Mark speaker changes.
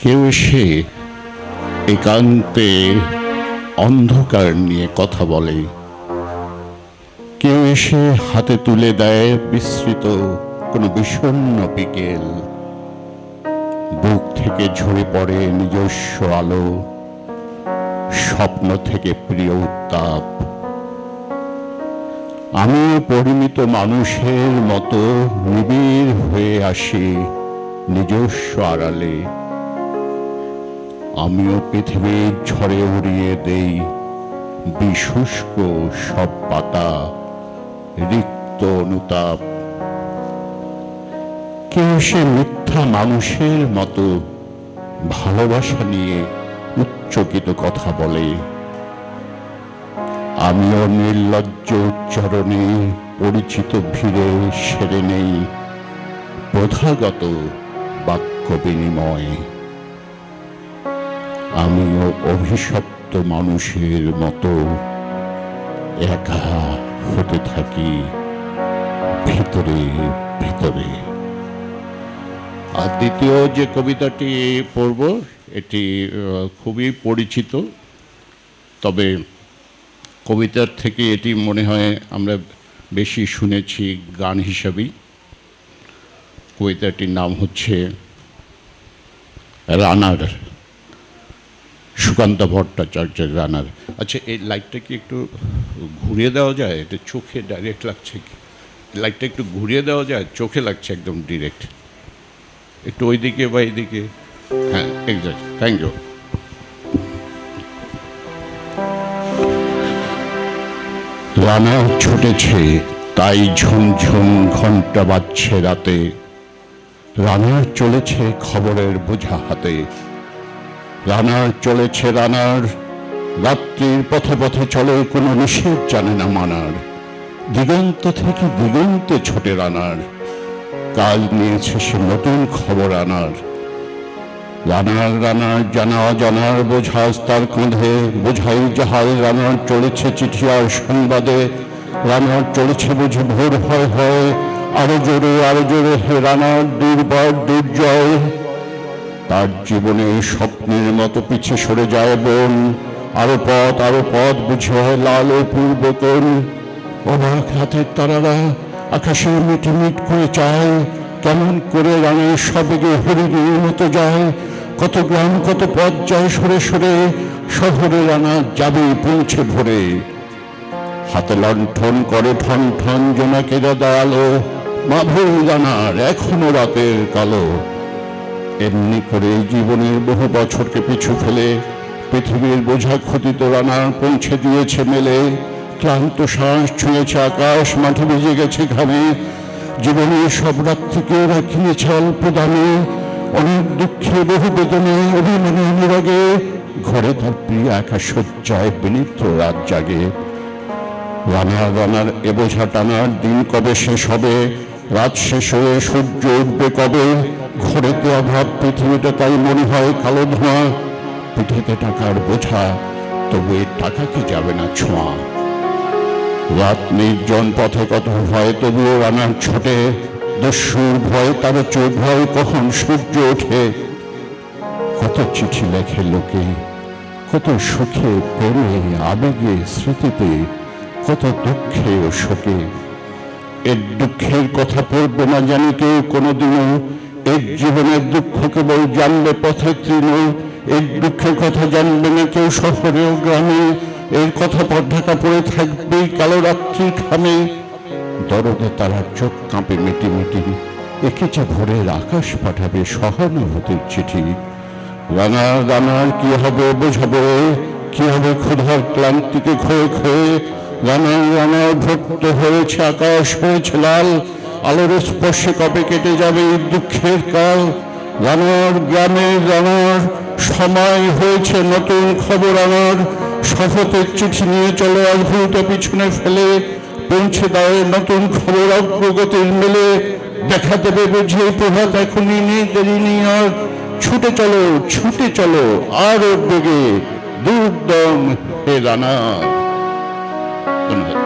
Speaker 1: কেউ এসে একান্তে অন্ধকার নিয়ে কথা বলে, কেউ এসে হাতে তুলে দেয় বিস্তৃত কোনো বিষণ্ণ বিকেল। বুক থেকে ঝরে পড়ে নিজস্ব আলো, স্বপ্ন থেকে প্রিয় উত্তাপ। আমি পরিমিত মানুষের মতো নিবিড় হয়ে আসি নিজস্ব আড়ালে। আমিও পৃথিবীর ঝড়ে উড়িয়ে দেই বিশুষ্ক সব পাতা, রিক্ত অনুতাপ। কেউ সে মিথ্যা মানুষের মতো ভালোবাসা নিয়ে উচ্চকিত কথা বলে। আমিও নির্লজ্জ উচ্চারণে পরিচিত ভিড়ে সেরে নেই প্রথাগত বাক্য বিনিময়। আমিও অভিশপ্ত মানুষের মতো একা হতে থাকি ভিতরে ভিতরে। আর দ্বিতীয় যে কবিতাটি পড়ব এটি খুবই পরিচিত, তবে কবিতার থেকে এটি মনে হয় আমরা বেশি শুনেছি গান হিসাবেই। কবিতাটির নাম হচ্ছে রানার, সুকান্ত ভট্টাচার্যের রানার। আচ্ছা, এই লাইটটা কি একটু ঘুরিয়ে দেওয়া যায়? এটা চোখে ডাইরেক্ট লাগছে কি? লাইটটা একটু ঘুরিয়ে দেওয়া যায়, চোখে লাগছে একদম ডিরেক্ট। একটু ওইদিকে বা এইদিকে, হ্যাঁ এক্স্যাক্ট, থ্যাংক ইউ। রানার ছুটেছে তাই ঝুমঝুম ঘন্টা বাজছে রাতে। রানার চলেছে খবরের বোঝা হাতে। রানার চলেছে রানার, রাত্রির পথে পথে চলে, কোনো নিষেধ জানে না মানার। দিগন্ত থেকে দিগন্তে ছোটে রানার, কাজ নিয়েছে সে নতুন খবর আনার। রানার রানার জানা অজানার বোঝা তার কাঁধে, বোঝাই জাহাজ রানার চলেছে চিঠি আর সংবাদে। রানার চলেছে বুঝি ভোর হয় হয়, আরো জোরে হে রানার দুর্বার দুর্জয়। তার জীবনে স্বপ্নের মতো পিছে সরে যায় বন, আরো পথ বুঝে হয় লাল ও পূর্ব কোণ। অবাক রাতের তারারা আকাশে মিটমিট করে চায়, কেমন করে রানার সবেগে হরিণের মতো যায়। কত গ্রাম কত পথ যায় সরে সরে, শহরে রানা যাবে পৌঁছে ভোরে। হাতে লণ্ঠন করে ঠন ঠন জোনাকেরা দয়ালো, মাভুল রানার এখনো রাতের কালো। এমনি করে জীবনের বহু বছরকে পিছু ফেলে পৃথিবীর বোঝা ক্ষতিত রানার পৌঁছে দিয়েছে মেলে। ক্লান্ত শ্বাস ছুঁয়েছে আকাশ, মাঠে ভিজে গেছে ঘামে। জীবনের সব রাত্রিকে ওরা কিনেছে অল্প দামে। অনেক দুঃখে বহু বেদনে অভিমানে অনুরাগে, ঘরে তার প্রিয় একা শয্যায় বিনিদ্র রাত জাগে। রানার এ বোঝা টানার দিন কবে শেষ হবে? রাত শেষ হয়ে সূর্য উঠবে কবে? ঘরেতে অভাব পৃথিবীটা তাই মনে হয় কালো ধোঁয়া। পিঠেতে টাকার বোঝা, তবু এ টাকাকে যাবে না ছোঁয়া। রাত নির্জন পথে কত ভয়, তবুও রানার ছোটে। দস্যুর ভয় তার চোখ ভয়, কখন সূর্য ওঠে। কত চিঠি লেখে লোকে, কত সুখে প্রেমে আবেগে স্মৃতিতে, কত দুঃখে ও শোকে। এর দুঃখের কথা পড়বে না জানি কেউ কোনোদিনও। এর জীবনের দুঃখ কেবল জানবে পথে তৃণ। এর দুঃখের কথা জানবে না কেউ শহরে ও গ্রামে। এর কথা পর্দা পড়ে থাকবে কালো রাত্রির খামে। দরদে তারা চোখ কাঁপে মিটি মিটি, একে যে ভোরের আকাশ পাঠাবে সহানুভূতির চিঠি। রানার কি হবে বোঝাবে, কি হবে ক্ষুধার ক্লান্তিকে ক্ষয়ে ক্ষয়ে। রানার ভক্ত হয়েছে আকাশ, হয়েছে লাল, আলোর স্পর্শে কবে কেটে যাবে এই দুঃখের কাল। রানার গ্রামের রানার সময় হয়েছে নতুন খবর আনার। শপথের চিঠি নিয়ে চলো অদ্ভুত পিছনে ফেলে, পৌঁছে দেয় নতুন খবর অগ্রগতির মেলে। দেখা দেবে বুঝে প্রভাত এখনই নেই, দেরি নেই আর। ছুটে চলো আর বেগে, দুর্দম হে রানা। ধন্যবাদ।